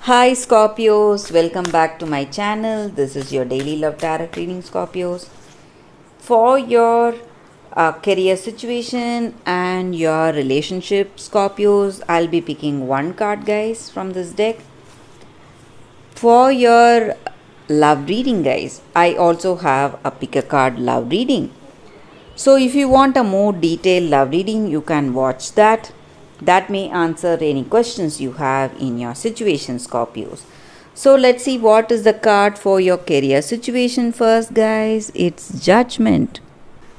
Hi Scorpios, welcome back to my channel. This is your daily love tarot reading, Scorpios. For your career situation and your relationship, Scorpios, I'll be picking one card, guys, from this deck. For your love reading, guys, I also have a pick a card love reading. So, if you want a more detailed love reading, you can watch that. That may answer any questions you have in your situation, Scorpios. So, let's see what is the card for your career situation first, guys. It's Judgment.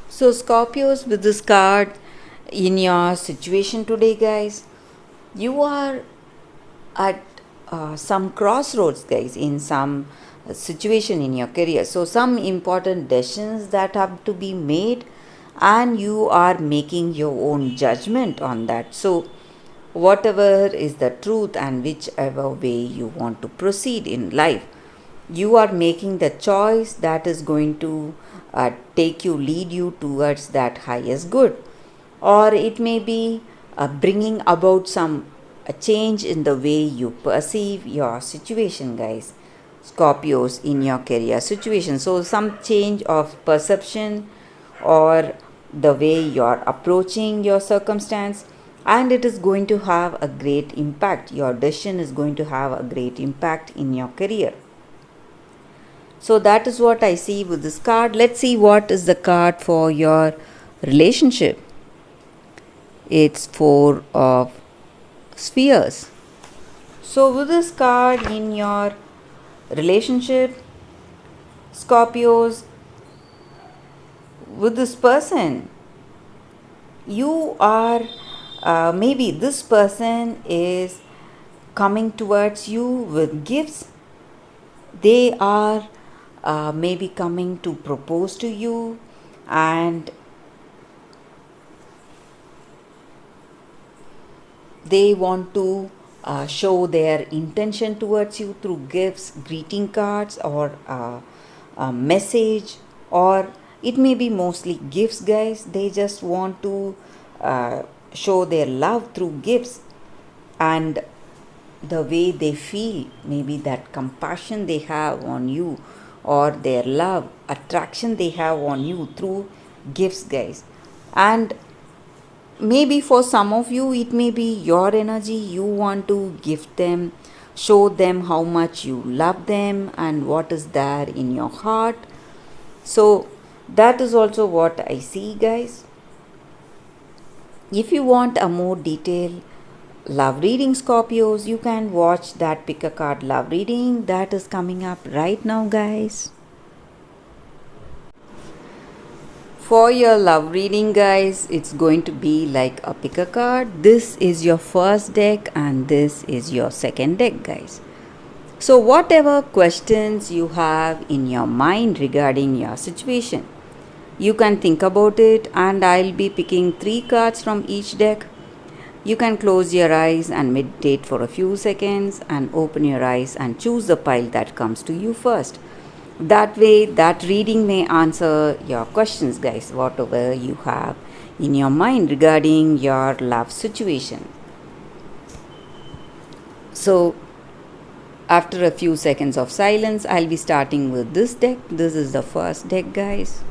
So, Scorpios, with this card in your situation today, guys, you are at some crossroads, guys, in some situation in your career. So some important decisions that have to be made, and you are making your own judgment on that. So whatever is the truth and whichever way you want to proceed in life, you are making the choice that is going to lead you towards that highest good, or it may be bringing about some a change in the way you perceive your situation, guys. Scorpios, in your career situation, so some change of perception or the way you're approaching your circumstance, and it is going to have a great impact. Your decision is going to have a great impact in your career. So that is what I see with this card. Let's see what is the card for your relationship. It's Four of Spheres. So with this card in your relationship, Scorpios, with this person, you are maybe this person is coming towards you with gifts. They are maybe coming to propose to you, and they want to show their intention towards you through gifts, greeting cards, or a message, or it may be mostly gifts, guys. They just want to show their love through gifts, and the way they feel, maybe that compassion they have on you, or their love, attraction they have on you through gifts, guys. And maybe for some of you, it may be your energy. You want to gift them, show them how much you love them and what is there in your heart. So that is also what I see, guys. If you want a more detailed love reading, Scorpios, you can watch that pick a card love reading that is coming up right now, guys. For your love reading, guys, it's going to be like a pick a card. This is your first deck and this is your second deck, guys. So whatever questions you have in your mind regarding your situation, you can think about it, and I'll be picking 3 cards from each deck. You can close your eyes and meditate for a few seconds and open your eyes and choose the pile that comes to you first. That way, that reading may answer your questions, guys, whatever you have in your mind regarding your love situation. So, after a few seconds of silence, I'll be starting with this deck. This is the first deck, guys.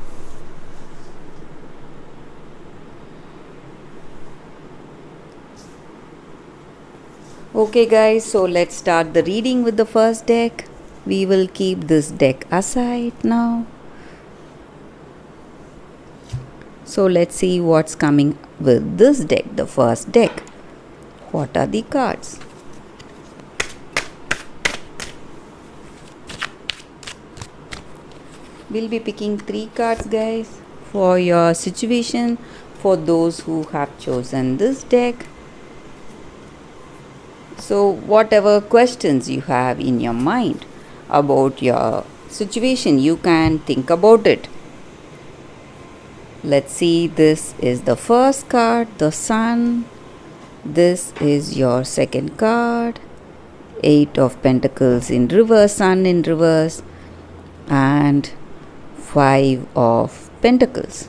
Okay, guys, so let's start the reading with the first deck. We will keep this deck aside now. So let's see what's coming with this deck, the first deck. What are the cards? We'll be picking 3 cards, guys, for your situation, for those who have chosen this deck. So whatever questions you have in your mind about your situation, you can think about it. Let's see, this is the first card, the Sun. This is your second card, 8 of Pentacles in reverse, Sun in reverse, and 5 of Pentacles.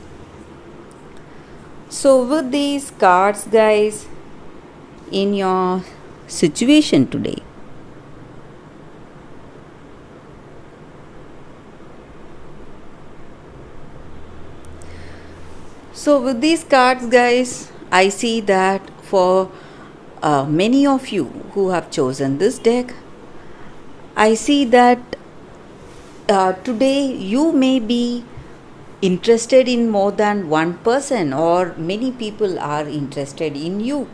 So with these cards, guys, in your situation today, So with these cards, guys, I see that for many of you who have chosen this deck, I see that today you may be interested in more than one person, or many people are interested in you.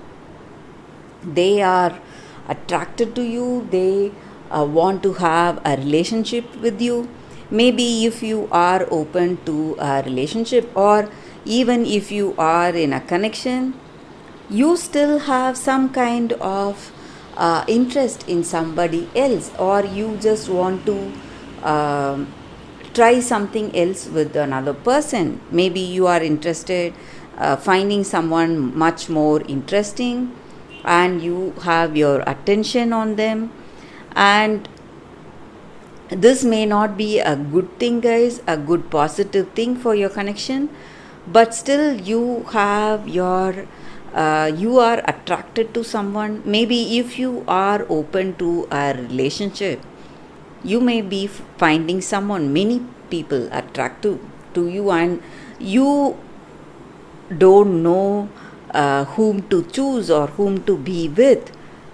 They are attracted to you, they want to have a relationship with you. Maybe if you are open to a relationship, or even if you are in a connection, you still have some kind of interest in somebody else, or you just want to um, try something else with another person. Maybe you are interested finding someone much more interesting, and you have your attention on them. And this may not be a good thing, guys, a good positive thing for your connection, but still you have your you are attracted to someone. Maybe if you are open to a relationship, you may be finding someone, many people attractive to you, and you don't know whom to choose or whom to be with.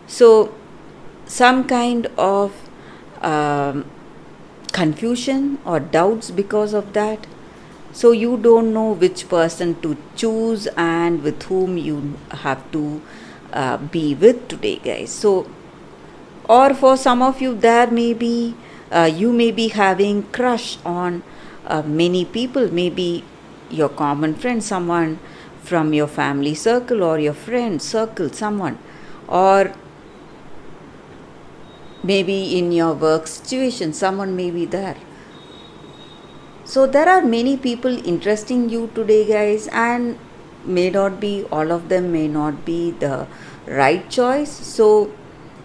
So some kind of um, confusion or doubts because of that. So you don't know which person to choose and with whom you have to be with today, guys. So, or for some of you, there may be you may be having crush on many people. Maybe your common friend, someone from your family circle or your friend circle, someone, or maybe in your work situation, someone may be there. So there are many people interesting you today, guys, and may not be all of them may not be the right choice. So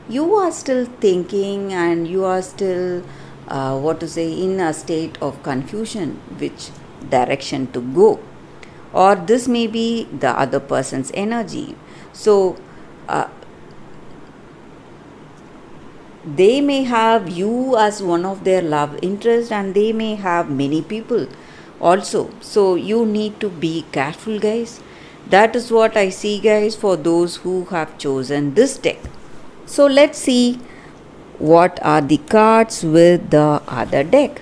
you are still thinking, and you are still what to say, in a state of confusion which direction to go, or this may be the other person's energy. So uh, they may have you as one of their love interest, and they may have many people also. So you need to be careful, guys. That is what I see, guys, for those who have chosen this deck. So let's see what are the cards with the other deck.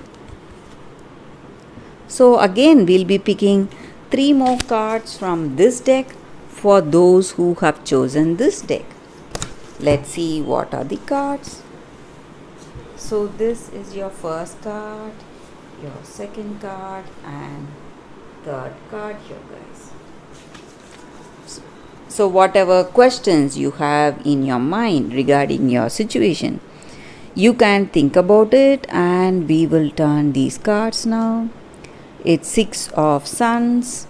So again, we'll be picking 3 more cards from this deck for those who have chosen this deck. Let's see what are the cards. So this is your first card, your second card, and third card here, guys. So whatever questions you have in your mind regarding your situation, you can think about it, and we will turn these cards now. It's 6 of Suns,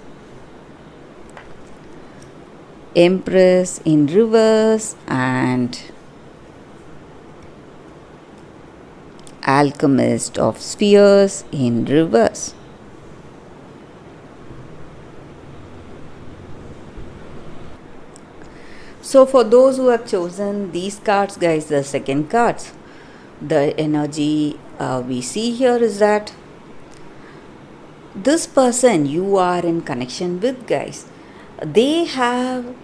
Empress in reverse, and Alchemist of Spheres in reverse. So for those who have chosen these cards, guys, the second cards, the energy we see here is that this person you are in connection with, guys, they have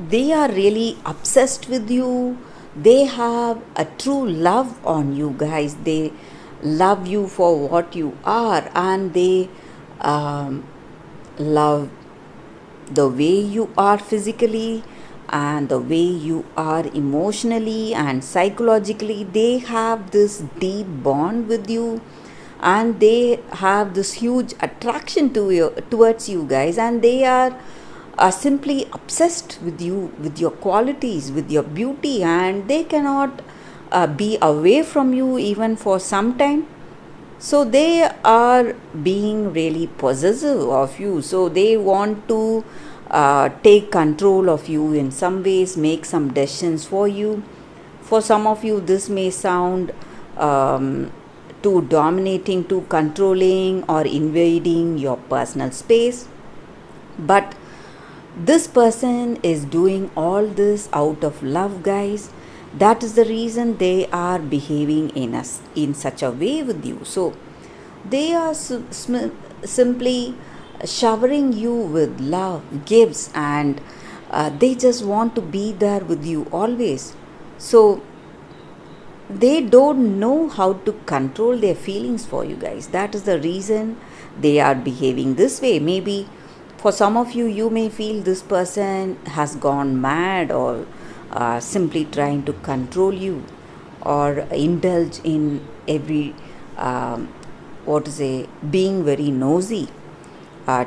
they are really obsessed with you. They have a true love on you, guys. They love you for what you are, and they love the way you are physically, and the way you are emotionally and psychologically. They have this deep bond with you, and they have this huge attraction to you, towards you, guys, and they are simply obsessed with you, with your qualities, with your beauty, and they cannot be away from you even for some time. So they are being really possessive of you. So they want to take control of you in some ways, make some decisions for you. For some of you, this may sound too dominating, too controlling, or invading your personal space. But this person is doing all this out of love, guys. That is the reason they are behaving in such a way with you. So they are simply showering you with love, gifts, and they just want to be there with you always. So they don't know how to control their feelings for you guys. That is the reason they are behaving this way. Maybe for some of you, you may feel this person has gone mad, or simply trying to control you, or indulge in every what to say, being very nosy,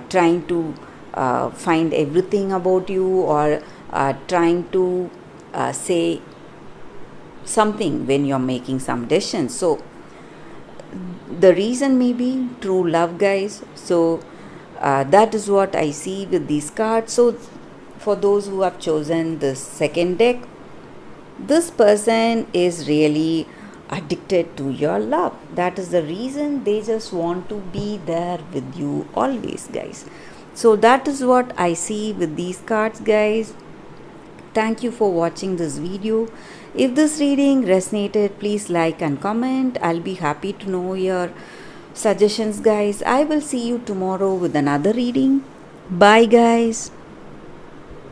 trying to find everything about you, or trying to say something when you're making some decisions. So the reason may be true love, guys. So that is what I see with these cards. So for those who have chosen the second deck, this person is really addicted to your love. That is the reason they just want to be there with you always, guys. So that is what I see with these cards, guys. Thank you for watching this video. If this reading resonated, please like and comment. I'll be happy to know your suggestions, guys. I will see you tomorrow with another reading. Bye, guys.